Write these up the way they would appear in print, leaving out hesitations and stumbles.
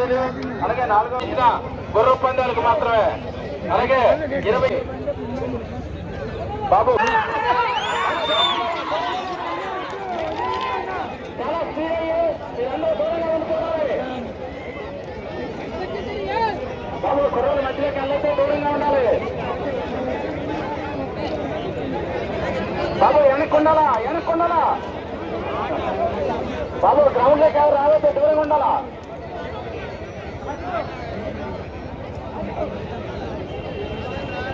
5 అలాగే 4వ గుర్ర పందాలకు మాత్రమే. అలాగే 20 బాబు చాలా బాబు కుర్రోలు మధ్యలోకి వెళ్ళతే దూరంగా ఉండాలి. బాబు వెనక్కుండాలా బాబు గ్రౌండ్ లోకి ఎవరు రావద్దు, దూరంగా ఉండాలా.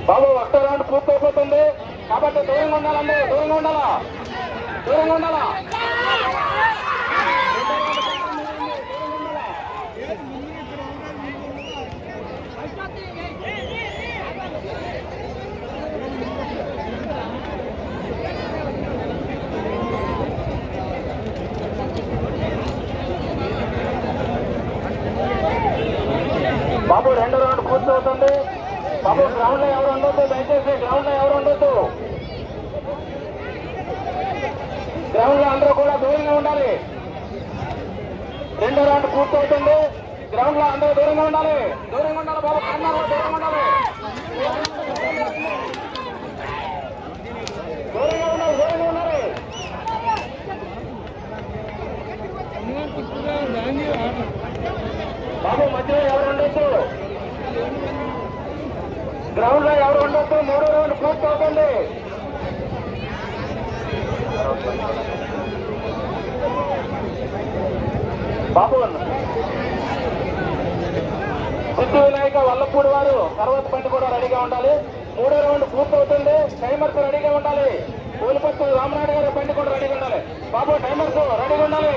బాబు ఒక్క రౌండ్ పూర్తయిపోతుంది కాబట్టి దూరంగా ఉండాలండి, దూరంగా ఉండాలా. బాబు 2వ రౌండ్ పూర్తవుతుంది. బాబు గ్రౌండ్ లో ఎవరు ఉండొద్దు, దయచేసి గ్రౌండ్ లో ఎవరు ఉండొద్దు. గ్రౌండ్ లో అందరూ కూడా దూరంగా ఉండాలి. 2వ రౌండ్ పూర్తవుతుంది. గ్రౌండ్ లో అందరూ దూరంగా ఉండాలి బాబు, కన్నారు దూరంగా ఉండాలి. బాబు మధ్యలో ఎవరు ఉండొద్దు, గ్రౌండ్ లో ఎవరు ఉండొద్దు. 3వ రౌండ్ పూర్తవుతుంది. బాబు సిద్ధి వినాయక వల్లపూడి వారు తర్వాత బండి కూడా రెడీగా ఉండాలి. 3వ రౌండ్ పూర్తవుతుంది. టైమర్స్ రెడీగా ఉండాలి. పూలపత్తు రామనాయుడు గారి బండి కూడా రెడీగా ఉండాలి. బాబు టైమర్స్ రెడీగా ఉండాలి.